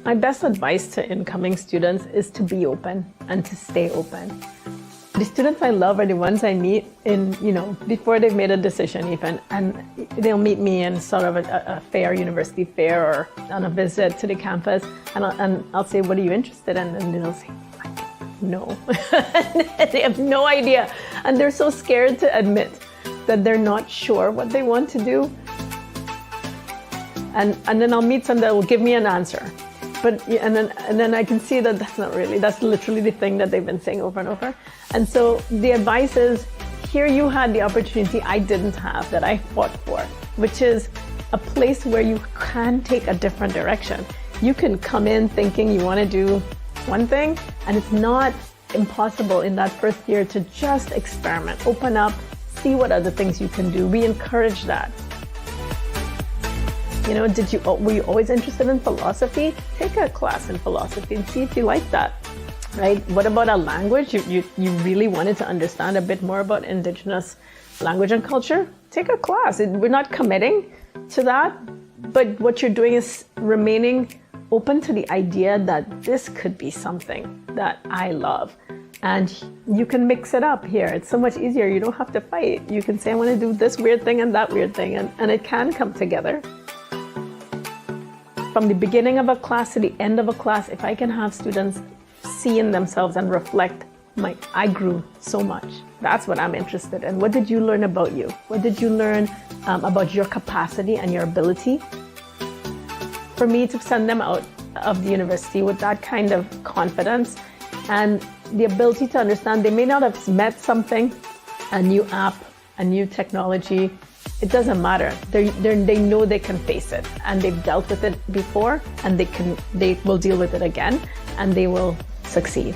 My best advice to incoming students is to be open and to stay open. The students I love are the ones I meet before they've made a decision even, and they'll meet me in sort of a fair, university fair, or on a visit to the campus, and I'll say, what are you interested in? And they'll say, no. They have no idea, and they're so scared to admit that they're not sure what they want to do. And then I'll meet some that will give me an answer. And then I can see that that's literally the thing that they've been saying over and over. And so the advice is, here you had the opportunity I didn't have, that I fought for, which is a place where you can take a different direction. You can come in thinking you want to do one thing, and it's not impossible in that first year to just experiment, open up, see what other things you can do. We encourage that. Were you always interested in philosophy? Take a class in philosophy and see if you like that, right? What about a language? You really wanted to understand a bit more about Indigenous language and culture? Take a class. We're not committing to that, but what you're doing is remaining open to the idea that this could be something that I love. And you can mix it up here. It's so much easier. You don't have to fight. You can say, I want to do this weird thing and that weird thing, and it can come together. From the beginning of a class to the end of a class, if I can have students see in themselves and reflect, I grew so much. That's what I'm interested in. What did you learn about you? What did you learn about your capacity and your ability? For me to send them out of the university with that kind of confidence and the ability to understand they may not have met something, a new app, a new technology, it doesn't matter. They know they can face it, and they've dealt with it before, and they will deal with it again, and they will succeed.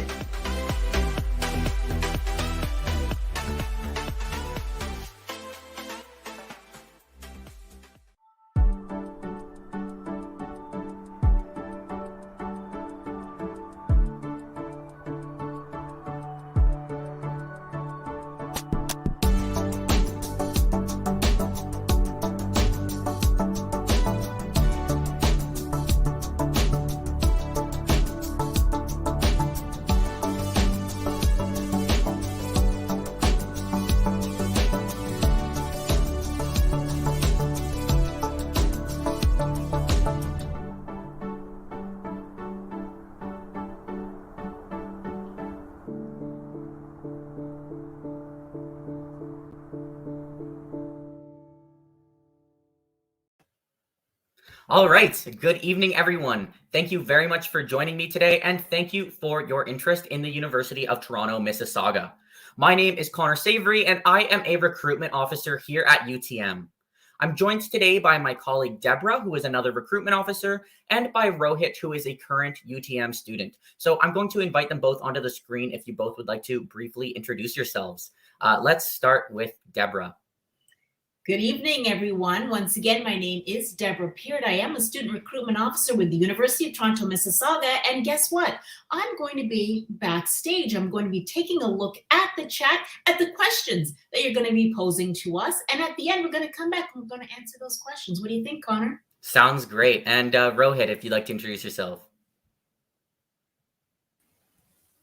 All right. Good evening, everyone. Thank you very much for joining me today, and thank you for your interest in the University of Toronto, Mississauga. My name is Connor Savory, and I am a recruitment officer here at UTM. I'm joined today by my colleague Deborah, who is another recruitment officer, and by Rohit, who is a current UTM student. So I'm going to invite them both onto the screen if you both would like to briefly introduce yourselves. Let's start with Deborah. Good evening, everyone. Once again, my name is Deborah Peart. I am a student recruitment officer with the University of Toronto, Mississauga. And guess what? I'm going to be backstage. I'm going to be taking a look at the chat, at the questions that you're going to be posing to us. And at the end, we're going to come back and we're going to answer those questions. What do you think, Connor? Sounds great. And Rohit, if you'd like to introduce yourself.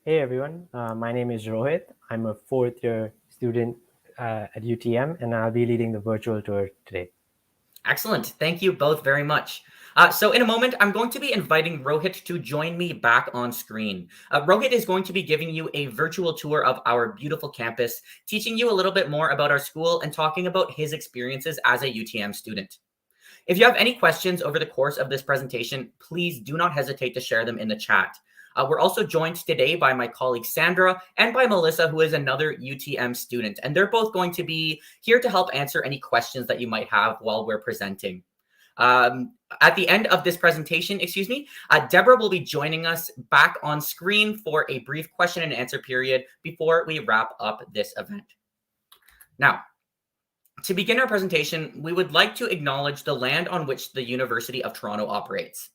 Hey, everyone. My name is Rohit. I'm a fourth-year student at UTM, and I'll be leading the virtual tour today. Excellent. Thank you both very much. So in a moment, I'm going to be inviting Rohit to join me back on screen. Rohit is going to be giving you a virtual tour of our beautiful campus, teaching you a little bit more about our school and talking about his experiences as a UTM student. If you have any questions over the course of this presentation, please do not hesitate to share them in the chat. We're also joined today by my colleague Sandra and by Melissa, who is another UTM student. And they're both going to be here to help answer any questions that you might have while we're presenting. At the end of this presentation, Deborah will be joining us back on screen for a brief question and answer period before we wrap up this event. Now, to begin our presentation, we would like to acknowledge the land on which the University of Toronto operates.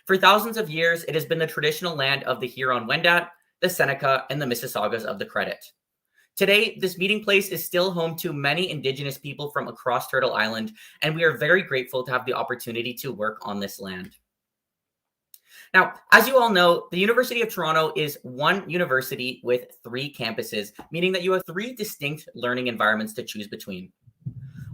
For thousands of years, it has been the traditional land of the Huron-Wendat, the Seneca, and the Mississaugas of the Credit. Today, this meeting place is still home to many Indigenous people from across Turtle Island, and we are very grateful to have the opportunity to work on this land. Now, as you all know, the University of Toronto is one university with 3 campuses, meaning that you have 3 distinct learning environments to choose between.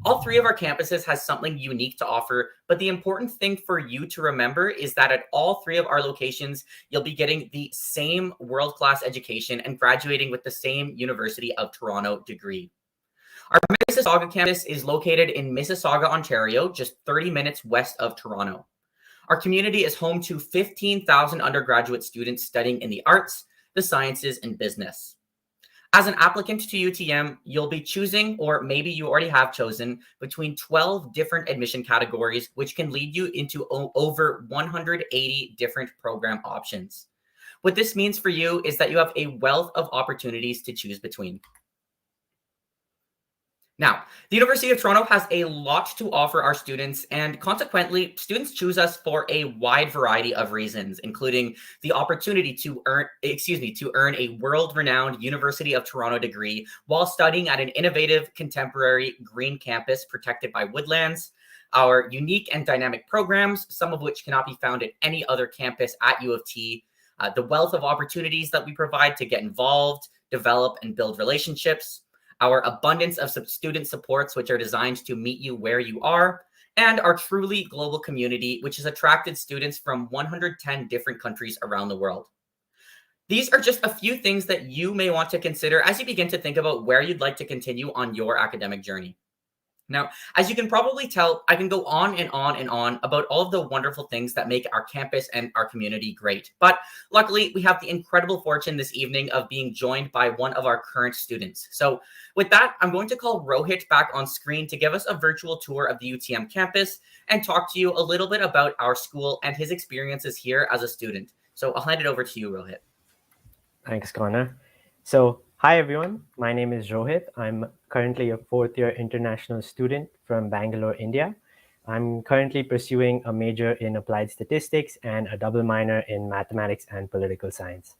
All 3 of our campuses has something unique to offer, but the important thing for you to remember is that at all 3 of our locations, you'll be getting the same world-class education and graduating with the same University of Toronto degree. Our Mississauga campus is located in Mississauga, Ontario, just 30 minutes west of Toronto. Our community is home to 15,000 undergraduate students studying in the arts, the sciences, and business. As an applicant to UTM, you'll be choosing, or maybe you already have chosen, between 12 different admission categories, which can lead you into over 180 different program options. What this means for you is that you have a wealth of opportunities to choose between. Now, the University of Toronto has a lot to offer our students, and consequently, students choose us for a wide variety of reasons, including the opportunity to earn a world-renowned University of Toronto degree while studying at an innovative, contemporary, green campus protected by woodlands, our unique and dynamic programs, some of which cannot be found at any other campus at U of T, the wealth of opportunities that we provide to get involved, develop, and build relationships, our abundance of student supports, which are designed to meet you where you are, and our truly global community, which has attracted students from 110 different countries around the world. These are just a few things that you may want to consider as you begin to think about where you'd like to continue on your academic journey. Now, as you can probably tell, I can go on and on and on about all of the wonderful things that make our campus and our community great. But luckily, we have the incredible fortune this evening of being joined by one of our current students. So with that, I'm going to call Rohit back on screen to give us a virtual tour of the UTM campus and talk to you a little bit about our school and his experiences here as a student. So I'll hand it over to you, Rohit. Thanks, Connor. So, hi everyone. My name is Rohit. I'm currently a 4th-year international student from Bangalore, India. I'm currently pursuing a major in applied statistics and a double minor in mathematics and political science.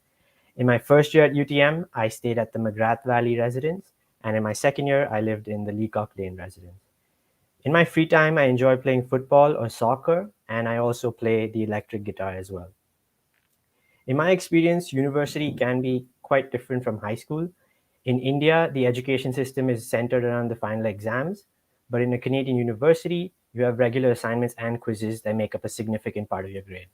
In my first year at UTM, I stayed at the McGrath Valley residence, and in my second year, I lived in the Leacock Lane residence. In my free time, I enjoy playing football or soccer, and I also play the electric guitar as well. In my experience, university can be quite different from high school. In India, the education system is centered around the final exams, but in a Canadian university, you have regular assignments and quizzes that make up a significant part of your grade.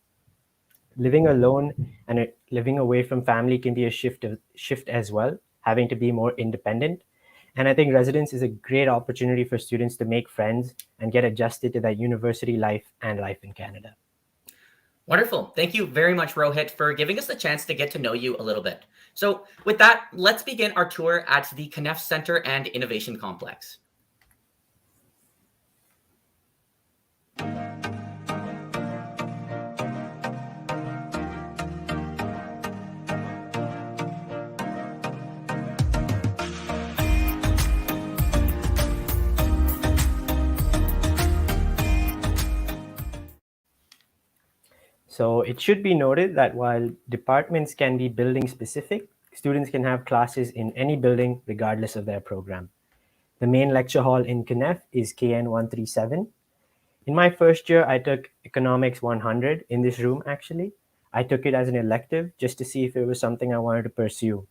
Living alone and living away from family can be a shift as well, having to be more independent. And I think residence is a great opportunity for students to make friends and get adjusted to that university life and life in Canada. Wonderful. Thank you very much, Rohit, for giving us the chance to get to know you a little bit. So with that, let's begin our tour at the Kneff Center and Innovation Complex. So it should be noted that while departments can be building specific, students can have classes in any building regardless of their program. The main lecture hall in Kneff is KN137. In my first year, I took Economics 100 in this room, actually. I took it as an elective just to see if it was something I wanted to pursue.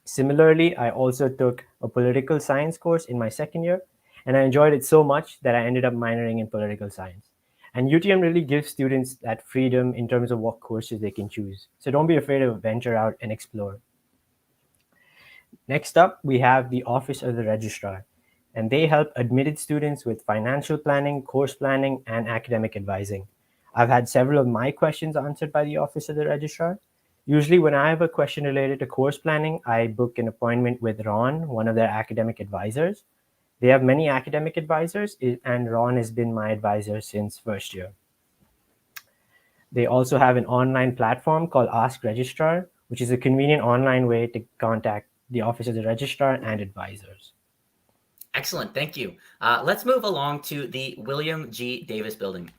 Similarly, I also took a political science course in my second year, and I enjoyed it so much that I ended up minoring in political science. And UTM really gives students that freedom in terms of what courses they can choose. So don't be afraid to venture out and explore. Next up, we have the Office of the Registrar, and they help admitted students with financial planning, course planning, and academic advising. I've had several of my questions answered by the Office of the Registrar. Usually when I have a question related to course planning, I book an appointment with Ron, one of their academic advisors. They have many academic advisors, and Ron has been my advisor since first year. They also have an online platform called Ask Registrar, which is a convenient online way to contact the Office of the Registrar and advisors. Excellent, thank you. Let's move along to the William G. Davis Building.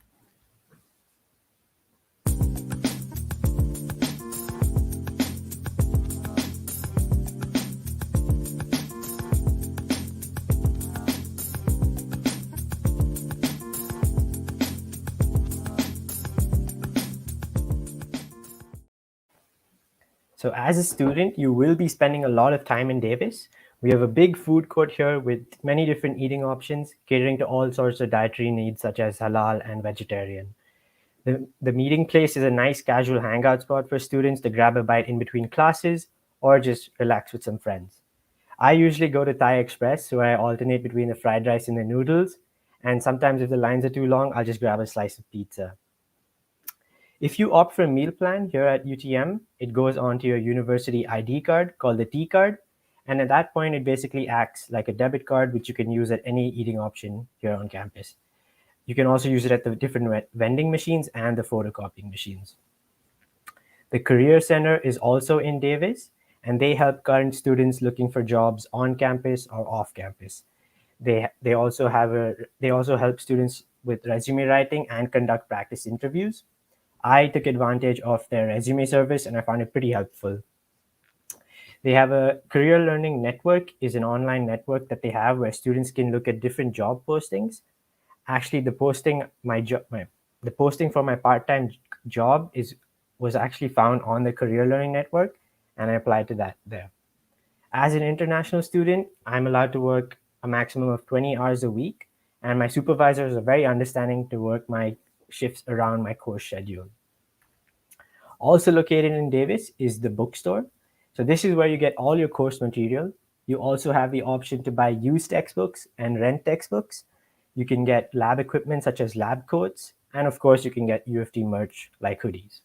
So as a student, you will be spending a lot of time in Davis. We have a big food court here with many different eating options, catering to all sorts of dietary needs such as halal and vegetarian. The meeting place is a nice casual hangout spot for students to grab a bite in between classes or just relax with some friends. I usually go to Thai Express, so I alternate between the fried rice and the noodles. And sometimes if the lines are too long, I'll just grab a slice of pizza. If you opt for a meal plan here at UTM, it goes onto your university ID card called the T card. And at that point, it basically acts like a debit card, which you can use at any eating option here on campus. You can also use it at the different vending machines and the photocopying machines. The Career Center is also in Davis, and they help current students looking for jobs on campus or off campus. They also help students with resume writing and conduct practice interviews. I took advantage of their resume service and I found it pretty helpful. They have a career learning network, is an online network that they have where students can look at different job postings. Actually, the posting for my part-time job was actually found on the career learning network, and I applied to that there. As an international student, I'm allowed to work a maximum of 20 hours a week, and my supervisors are very understanding to work my shifts around my course schedule. Also located in Davis is the bookstore. So this is where you get all your course material. You also have the option to buy used textbooks and rent textbooks. You can get lab equipment such as lab coats, and of course you can get U of T merch like hoodies.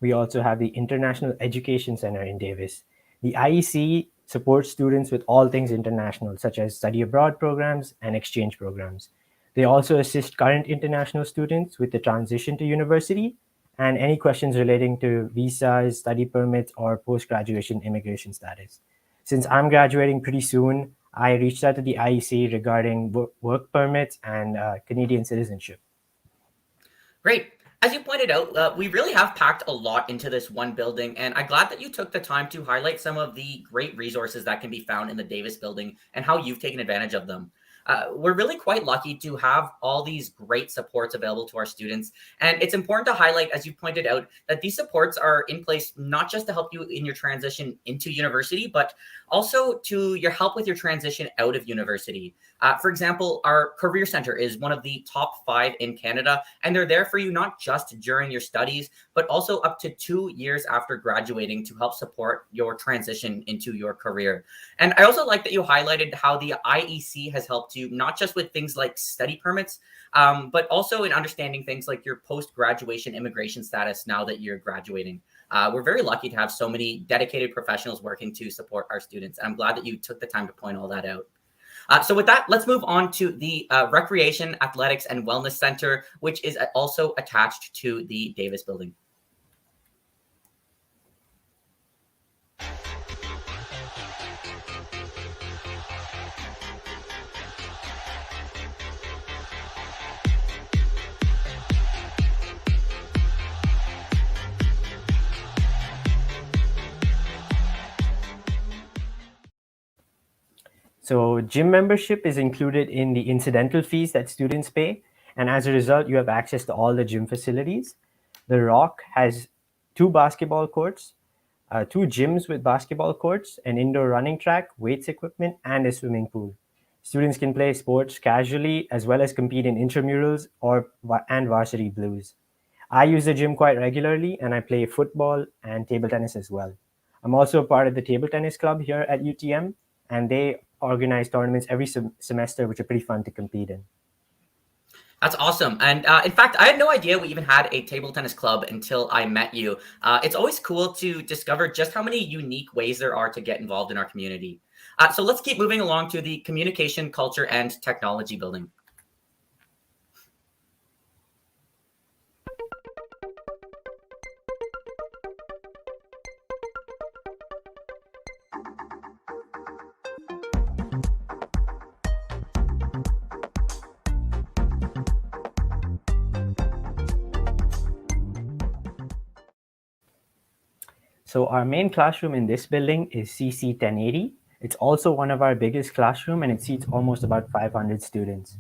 We also have the International Education Center in Davis. The IEC supports students with all things international, such as study abroad programs and exchange programs. They also assist current international students with the transition to university and any questions relating to visas, study permits, or post-graduation immigration status. Since I'm graduating pretty soon, I reached out to the IEC regarding work permits and Canadian citizenship. Great. As you pointed out, we really have packed a lot into this one building, and I'm glad that you took the time to highlight some of the great resources that can be found in the Davis building and how you've taken advantage of them. We're really quite lucky to have all these great supports available to our students. And it's important to highlight, as you pointed out, that these supports are in place not just to help you in your transition into university, but also to your help with your transition out of university. For example, our Career Center is one of the top 5 in Canada, and they're there for you not just during your studies, but also up to 2 years after graduating to help support your transition into your career. And I also like that you highlighted how the IEC has helped you not just with things like study permits, but also in understanding things like your post-graduation immigration status now that you're graduating. We're very lucky to have so many dedicated professionals working to support our students. And I'm glad that you took the time to point all that out. So with that, let's move on to the Recreation, Athletics, and Wellness Center, which is also attached to the Davis building. So gym membership is included in the incidental fees that students pay. And as a result, you have access to all the gym facilities. The Rock has 2 basketball courts, 2 gyms with basketball courts, an indoor running track, weights equipment, and a swimming pool. Students can play sports casually as well as compete in intramurals and varsity blues. I use the gym quite regularly, and I play football and table tennis as well. I'm also a part of the table tennis club here at UTM, and they organize tournaments every semester, which are pretty fun to compete in. That's awesome. And in fact, I had no idea we even had a table tennis club until I met you. It's always cool to discover just how many unique ways there are to get involved in our community. So let's keep moving along to the Communication, Culture, and Technology building. So our main classroom in this building is CC 1080. It's also one of our biggest classroom, and it seats almost about 500 students.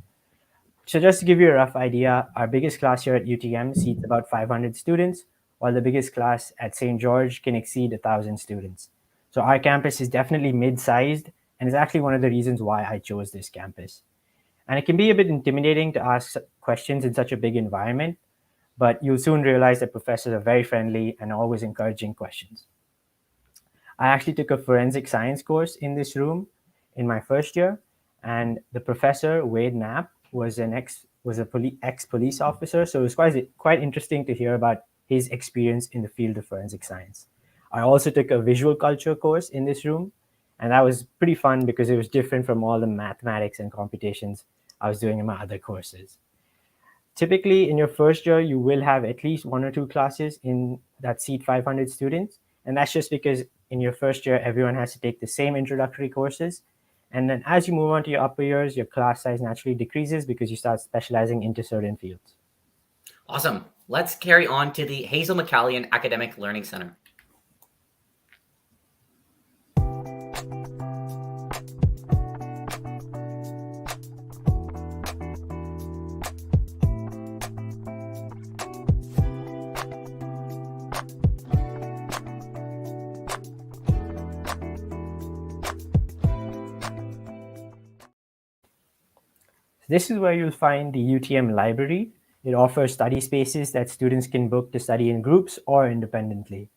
So just to give you a rough idea, our biggest class here at UTM seats about 500 students, while the biggest class at St. George can exceed 1,000 students. So our campus is definitely mid-sized and is actually one of the reasons why I chose this campus. And it can be a bit intimidating to ask questions in such a big environment, but you'll soon realize that professors are very friendly and always encouraging questions. I actually took a forensic science course in this room in my first year, and the professor, Wade Knapp, was ex-police officer, so it was quite interesting to hear about his experience in the field of forensic science. I also took a visual culture course in this room, and that was pretty fun because it was different from all the mathematics and computations I was doing in my other courses. Typically, in your first year, you will have at least 1 or 2 classes in that seat 500 students, and that's just because in your first year, everyone has to take the same introductory courses. And then as you move on to your upper years, your class size naturally decreases because you start specializing into certain fields. Awesome. Let's carry on to the Hazel McCallion Academic Learning Center. This is where you'll find the UTM library. It offers study spaces that students can book to study in groups or independently.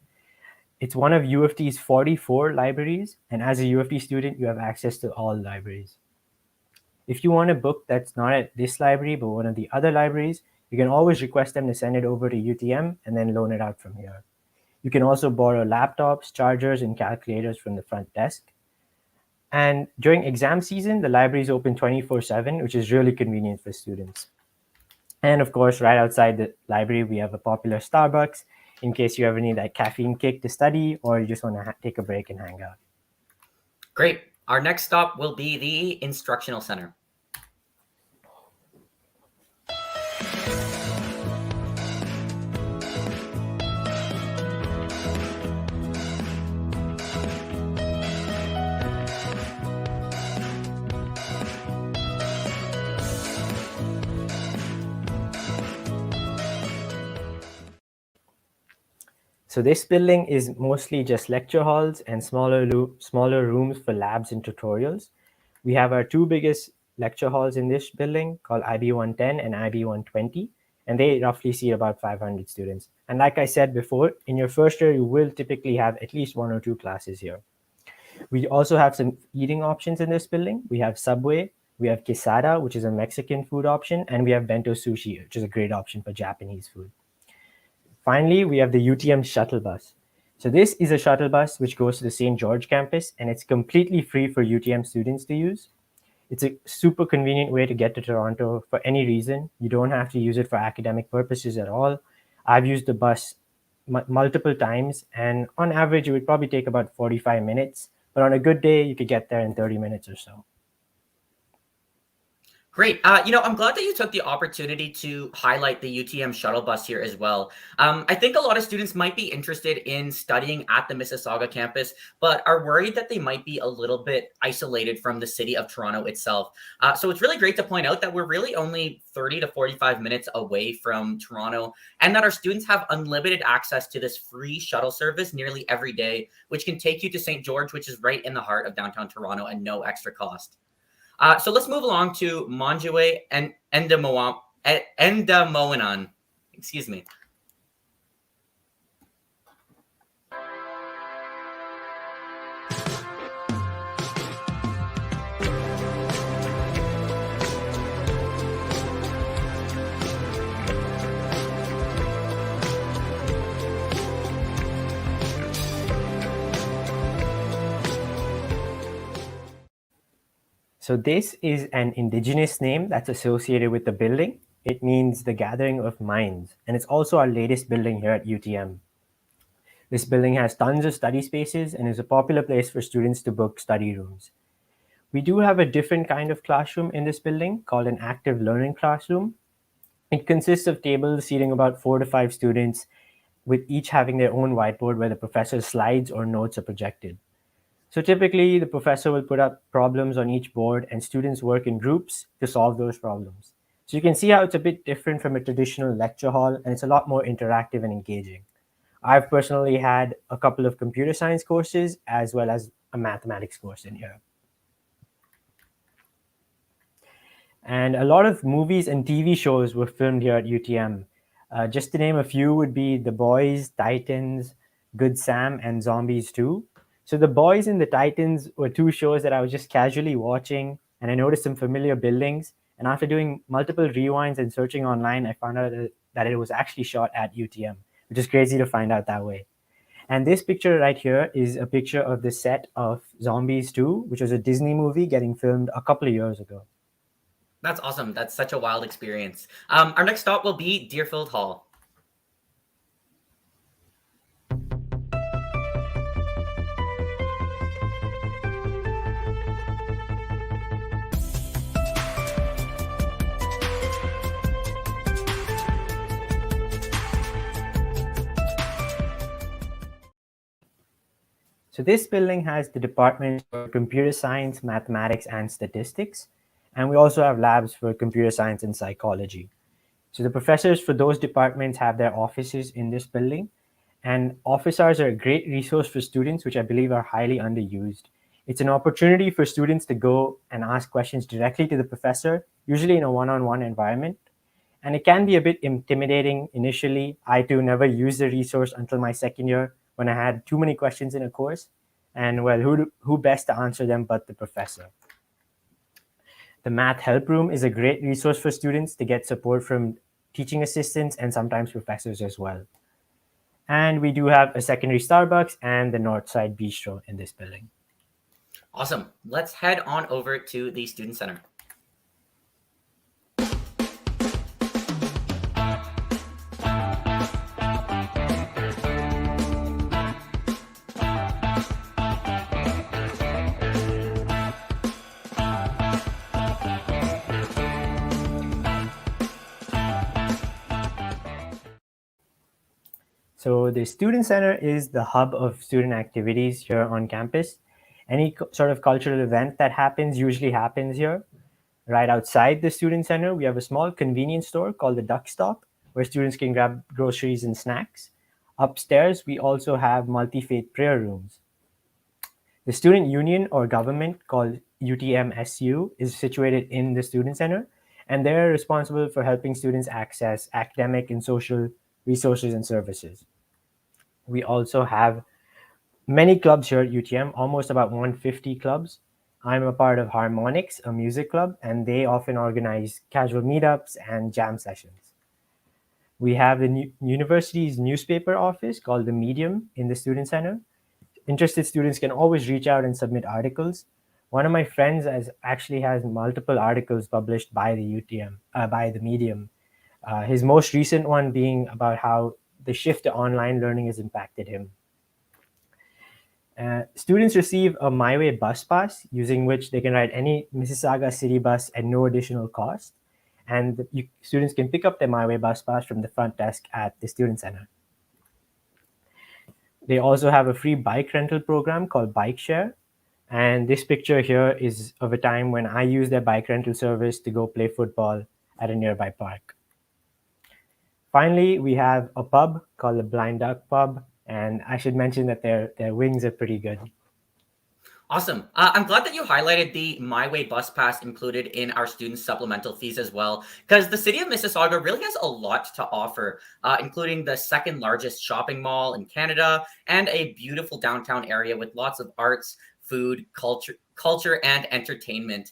It's one of U of T's 44 libraries, and as a U of T student, you have access to all libraries. If you want a book that's not at this library, but one of the other libraries, you can always request them to send it over to UTM and then loan it out from here. You can also borrow laptops, chargers, and calculators from the front desk. And during exam season, the library is open 24/7, which is really convenient for students. And of course, right outside the library, we have a popular Starbucks in case you ever need that caffeine kick to study or you just want to take a break and hang out. Great. Our next stop will be the Instructional Center. So this building is mostly just lecture halls and smaller rooms for labs and tutorials. We have our 2 biggest lecture halls in this building called IB 110 and IB 120, and they roughly seat about 500 students. And like I said before, in your first year, you will typically have at least 1 or 2 classes here. We also have some eating options in this building. We have Subway, we have Quesada, which is a Mexican food option, and we have Bento Sushi, which is a great option for Japanese food. Finally, we have the UTM shuttle bus. So this is a shuttle bus which goes to the St. George campus, and it's completely free for UTM students to use. It's a super convenient way to get to Toronto for any reason. You don't have to use it for academic purposes at all. I've used the bus multiple times, and on average, it would probably take about 45 minutes. But on a good day, you could get there in 30 minutes or so. Great. I'm glad that you took the opportunity to highlight the UTM shuttle bus here as well. I think a lot of students might be interested in studying at the Mississauga campus, but are worried that they might be a little bit isolated from the city of Toronto itself. So it's really great to point out that we're really only 30 to 45 minutes away from Toronto, and that our students have unlimited access to this free shuttle service nearly every day, which can take you to St. George, which is right in the heart of downtown Toronto, and no extra cost. So let's move along to Monjue and Endamoanan. Excuse me. So this is an indigenous name that's associated with the building. It means the gathering of minds, and it's also our latest building here at UTM. This building has tons of study spaces and is a popular place for students to book study rooms. We do have a different kind of classroom in this building called an active learning classroom. It consists of tables seating about 4 to 5 students, with each having their own whiteboard where the professor's slides or notes are projected. So typically, the professor will put up problems on each board and students work in groups to solve those problems. So you can see how it's a bit different from a traditional lecture hall, and it's a lot more interactive and engaging. I've personally had a couple of computer science courses as well as a mathematics course in here. And a lot of movies and TV shows were filmed here at UTM. Just to name a few would be The Boys, Titans, Good Sam, and Zombies 2. So The Boys and the Titans were two shows that I was just casually watching, and I noticed some familiar buildings. And after doing multiple rewinds and searching online, I found out that it was actually shot at UTM, which is crazy to find out that way. And this picture right here is a picture of the set of Zombies 2, which was a Disney movie getting filmed a couple of years ago. That's awesome. That's such a wild experience. Our next stop will be Deerfield Hall. So this building has the departments for computer science, mathematics, and statistics. And we also have labs for computer science and psychology. So the professors for those departments have their offices in this building. And office hours are a great resource for students, which I believe are highly underused. It's an opportunity for students to go and ask questions directly to the professor, usually in a one-on-one environment. And it can be a bit intimidating initially. I too never used the resource until my second year when I had too many questions in a course. And well, who best to answer them but the professor? The Math Help Room is a great resource for students to get support from teaching assistants and sometimes professors as well. And we do have a secondary Starbucks and the Northside Bistro in this building. Awesome. Let's head on over to the Student Center. So the Student Center is the hub of student activities here on campus. Any sort of cultural event that happens usually happens here. Right outside the Student Center, we have a small convenience store called the Duck Stop, where students can grab groceries and snacks. Upstairs, we also have multi-faith prayer rooms. The student union or government called UTMSU is situated in the Student Center, and they're responsible for helping students access academic and social resources and services. We also have many clubs here at UTM, almost about 150 clubs. I'm a part of Harmonics, a music club, and they often organize casual meetups and jam sessions. We have the university's newspaper office called The Medium in the Student Center. Interested students can always reach out and submit articles. One of my friends actually has multiple articles published by the Medium. His most recent one being about how the shift to online learning has impacted him. Students receive a My Way bus pass, using which they can ride any Mississauga city bus at no additional cost. And students can pick up their My Way bus pass from the front desk at the Student Center. They also have a free bike rental program called Bike Share. And this picture here is of a time when I used their bike rental service to go play football at a nearby park. Finally, we have a pub called the Blind Duck Pub. And I should mention that their wings are pretty good. Awesome. I'm glad that you highlighted the My Way bus pass included in our student supplemental fees as well, because the city of Mississauga really has a lot to offer, including the second largest shopping mall in Canada and a beautiful downtown area with lots of arts, food, culture, and entertainment.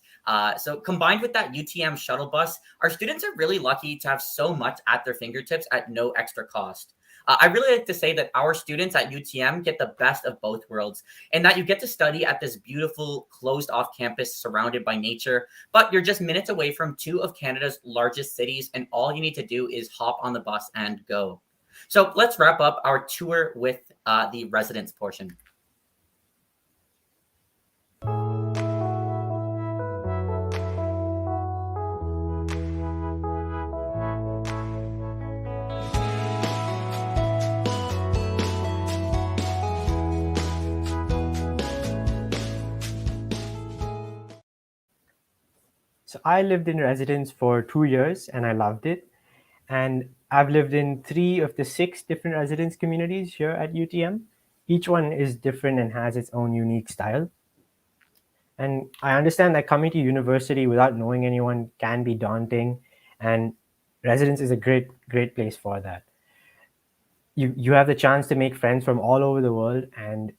So combined with that UTM shuttle bus, our students are really lucky to have so much at their fingertips at no extra cost. I really like to say that our students at UTM get the best of both worlds, and that you get to study at this beautiful closed-off campus surrounded by nature, but you're just minutes away from two of Canada's largest cities, and all you need to do is hop on the bus and go. So let's wrap up our tour with the residence portion. So I lived in residence for 2 years and I loved it. And I've lived in 3 of the 6 different residence communities here at UTM. Each one is different and has its own unique style. And I understand that coming to university without knowing anyone can be daunting, and residence is a great place for that. You have the chance to make friends from all over the world, and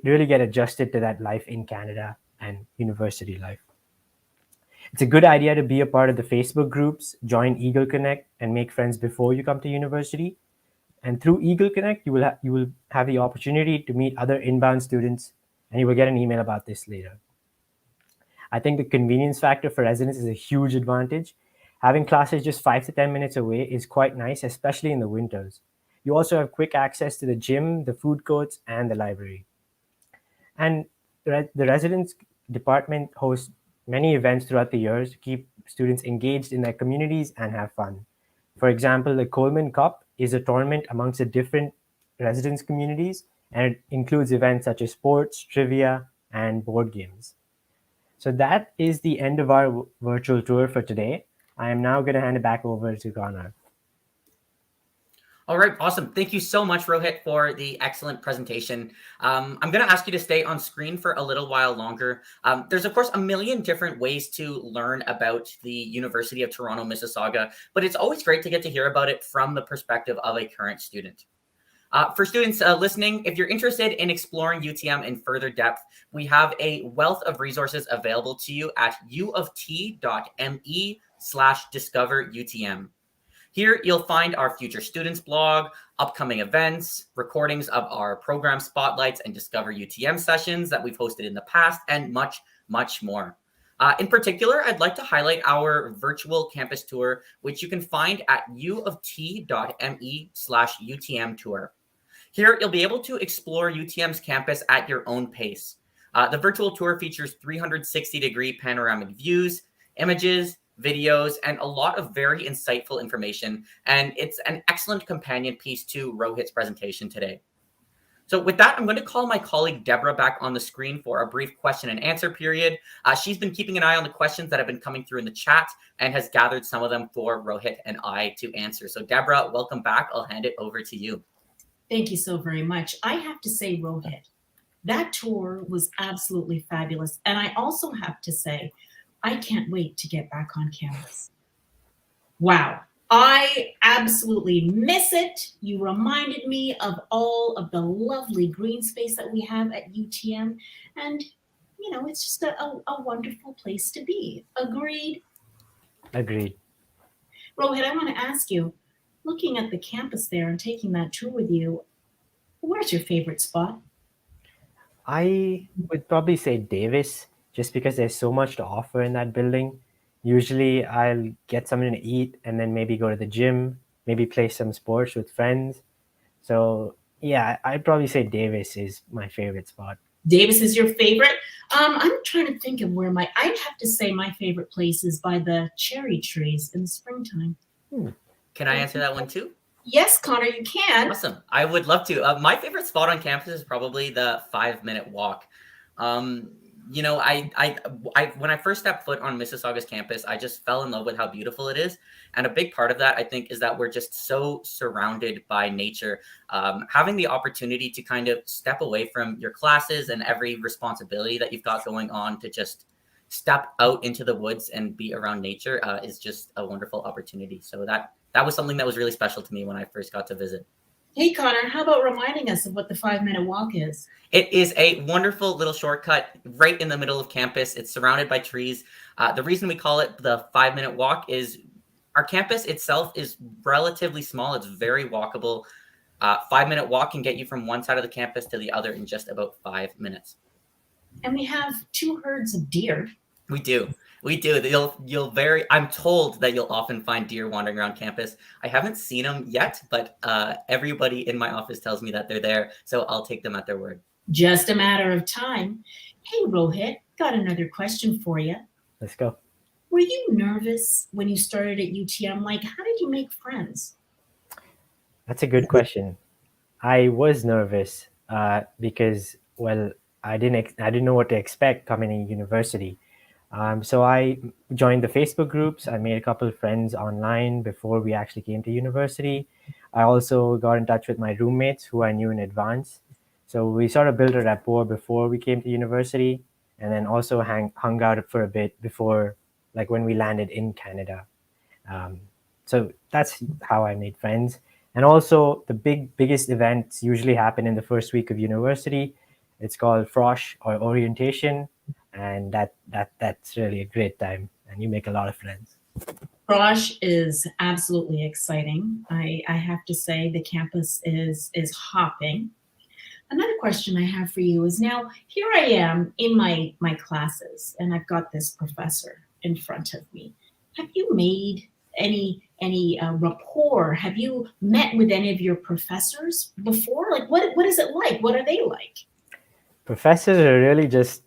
really get adjusted to that life in Canada and university life. It's a good idea to be a part of the Facebook groups, join Eagle Connect, and make friends before you come to university. And through Eagle Connect, you will have the opportunity to meet other inbound students, and you will get an email about this later. I think the convenience factor for residents is a huge advantage. Having classes just 5 to 10 minutes away is quite nice, especially in the winters. You also have quick access to the gym, the food courts, and the library. And the residence department hosts many events throughout the years to keep students engaged in their communities and have fun. For example, the Coleman Cup is a tournament amongst the different residence communities, and it includes events such as sports, trivia, and board games. So that is the end of our virtual tour for today. I am now going to hand it back over to Connor. All right, awesome. Thank you so much, Rohit, for the excellent presentation. I'm going to ask you to stay on screen for a little while longer. There's, of course, a million different ways to learn about the University of Toronto, Mississauga, but it's always great to get to hear about it from the perspective of a current student. For students listening, if you're interested in exploring UTM in further depth, we have a wealth of resources available to you at uoft.me/discoverutm. Here, you'll find our future students blog, upcoming events, recordings of our program spotlights and Discover UTM sessions that we've hosted in the past, and much, much more. In particular, I'd like to highlight our virtual campus tour, which you can find at uoft.me/UTM tour. Here, you'll be able to explore UTM's campus at your own pace. The virtual tour features 360-degree panoramic views, images, videos, and a lot of very insightful information. And it's an excellent companion piece to Rohit's presentation today. So with that, I'm going to call my colleague Deborah back on the screen for a brief question and answer period. She's been keeping an eye on the questions that have been coming through in the chat and has gathered some of them for Rohit and I to answer. So Deborah, welcome back. I'll hand it over to you. Thank you so very much. I have to say, Rohit, that tour was absolutely fabulous. And I also have to say, I can't wait to get back on campus. Wow, I absolutely miss it. You reminded me of all of the lovely green space that we have at UTM. And, you know, it's just a wonderful place to be. Agreed? Agreed. Rohit, I want to ask you, looking at the campus there and taking that tour with you, where's your favorite spot? I would probably say Davis, just because there's so much to offer in that building. Usually I'll get something to eat and then maybe go to the gym, maybe play some sports with friends. So yeah, I'd probably say Davis is my favorite spot. Davis is your favorite? I'm trying to think of where I'd have to say my favorite place is by the cherry trees in the springtime. Can I answer that one too? Yes, Connor, you can. Awesome. I would love to. My favorite spot on campus is probably the 5-minute walk. You know, I when I first stepped foot on Mississauga's campus, I just fell in love with how beautiful it is. And a big part of that, I think, is that we're just so surrounded by nature. Having the opportunity to kind of step away from your classes and every responsibility that you've got going on to just step out into the woods and be around nature is just a wonderful opportunity. So that was something that was really special to me when I first got to visit. Hey, Connor, how about reminding us of what the 5-minute walk is? It is a wonderful little shortcut right in the middle of campus. It's surrounded by trees. The reason we call it the 5-minute walk is our campus itself is relatively small. It's very walkable. 5-minute walk can get you from one side of the campus to the other in just about 5 minutes. And we have 2 herds of deer. We do. I'm told that you'll often find deer wandering around campus. I haven't seen them yet, but everybody in my office tells me that they're there. So I'll take them at their word. Just a matter of time. Hey, Rohit, got another question for you. Let's go. Were you nervous when you started at UTM? Like, how did you make friends? That's a good question. I was nervous because, well, I didn't know what to expect coming to university. So I joined the Facebook groups. I made a couple of friends online before we actually came to university. I also got in touch with my roommates who I knew in advance. So we sort of built a rapport before we came to university, and then also hung out for a bit before, like when we landed in Canada. Um, so that's how I made friends. And also, the biggest events usually happen in the first week of university. It's called Frosh or orientation, and that's really a great time, and you make a lot of friends. Gosh is absolutely exciting. I have to say the campus is hopping. Another question I have for you is now here I am in my classes and I've got this professor in front of me. Have you made any rapport? Have you met with any of your professors before? Like what is it like? What are they like? Professors are really just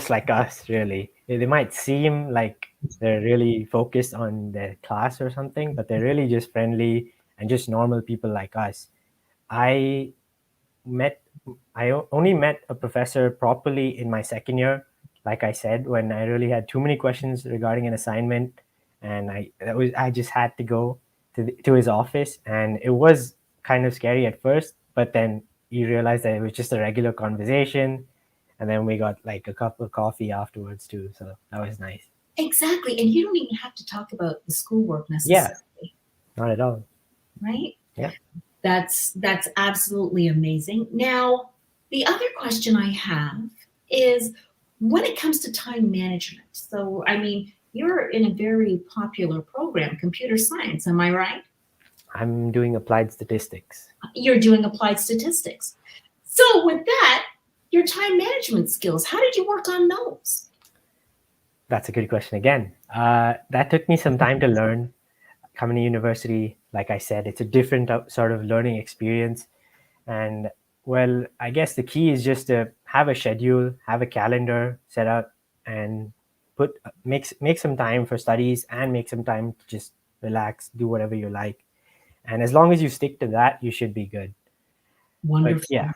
like us, really. They might seem like they're really focused on their class or something, but they're really just friendly and just normal people like us. I met only met a professor properly in my second year, like I said, when I really had too many questions regarding an assignment, and I just had to go to his office, and it was kind of scary at first, but then you realize that it was just a regular conversation, and then we got like a cup of coffee afterwards too, so that was nice. Exactly. And you don't even have to talk about the schoolwork Yeah, necessarily, not at all. right? Yeah. That's absolutely amazing. Now, the other question I have is when it comes to time management. So, I mean, you're in a very popular program, computer science, am I right? I'm doing applied statistics. You're doing applied statistics. So, with that, your time management skills, how did you work on those? That's a good question again. That took me some time to learn. Coming to university, like I said, it's a different sort of learning experience. And well, I guess the key is just to have a schedule, have a calendar set up, and make some time for studies and make some time to just relax, do whatever you like. And as long as you stick to that, you should be good. But Wonderful. yeah,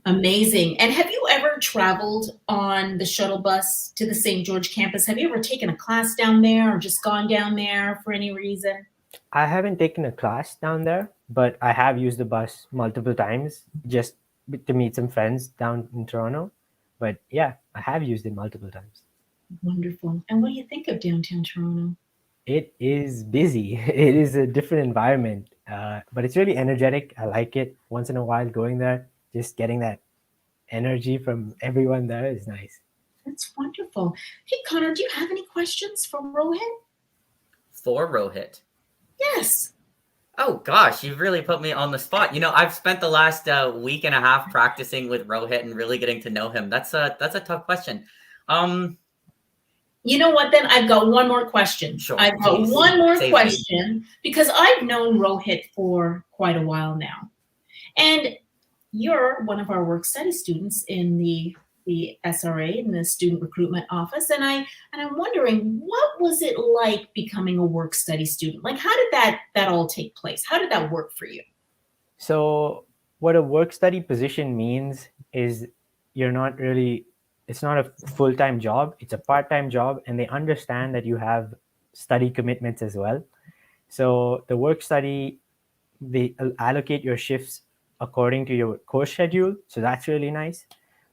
Amazing. And have you ever traveled on the shuttle bus to the St. George campus? Have you ever taken a class down there or just gone down there for any reason? I haven't taken a class down there, but I have used the bus multiple times just to meet some friends down in Toronto. But yeah, I have used it multiple times. Wonderful. And what do you think of downtown Toronto? It is busy. It is a different environment, but it's really energetic. I like it. Once in a while, going there, just getting that energy from everyone there is nice. That's wonderful. Hey, Connor, do you have any questions for Rohit? For Rohit. Yes. Oh gosh, you've really put me on the spot. You know, I've spent the last week and a half practicing with Rohit and really getting to know him. That's a tough question. You know what, then? I've got one more question. Sure, I've got please. one more Save me. question because I've known Rohit for quite a while now. And you're one of our work study students in the SRA, in the Student Recruitment Office. And I'm wondering, what was it like becoming a work study student? Like, how did that all take place? How did that work for you? So, what a work study position means is it's not a full-time job, it's a part-time job, and they understand that you have study commitments as well. So, the work study, they allocate your shifts according to your course schedule. So, that's really nice.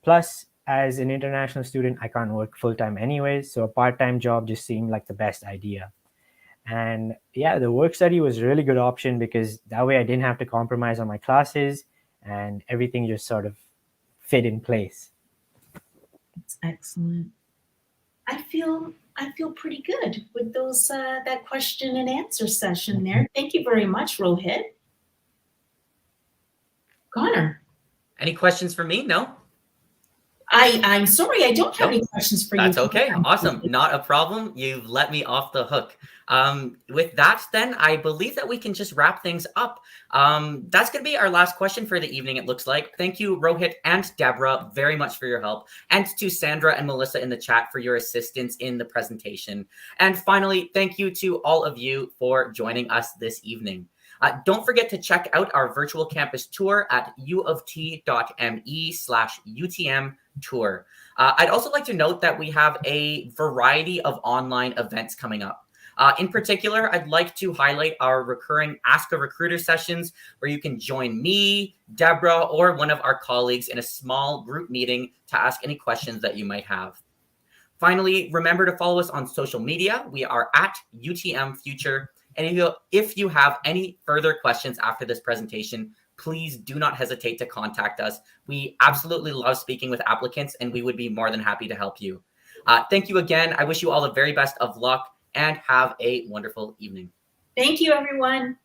Plus, as an international student, I can't work full-time anyways. So, a part-time job just seemed like the best idea. And yeah, the work study was a really good option because that way I didn't have to compromise on my classes and everything just sort of fit in place. That's excellent. I feel pretty good with those that question and answer session there. Thank you very much, Rohit. Connor. Any questions for me? No? I'm sorry, I don't have Nope. any questions for you. That's okay. Awesome. Not a problem. You've let me off the hook. With that, then, I believe that we can just wrap things up. That's going to be our last question for the evening, it looks like. Thank you, Rohit and Deborah, very much for your help. And to Sandra and Melissa in the chat for your assistance in the presentation. And finally, thank you to all of you for joining us this evening. Don't forget to check out our virtual campus tour at uoft.me/UTM tour. I'd also like to note that we have a variety of online events coming up. In particular, I'd like to highlight our recurring Ask a Recruiter sessions where you can join me, Deborah, or one of our colleagues in a small group meeting to ask any questions that you might have. Finally, remember to follow us on social media. We are at UTM Future. And if you have any further questions after this presentation, please do not hesitate to contact us. We absolutely love speaking with applicants, and we would be more than happy to help you. Thank you again. I wish you all the very best of luck and have a wonderful evening. Thank you, everyone.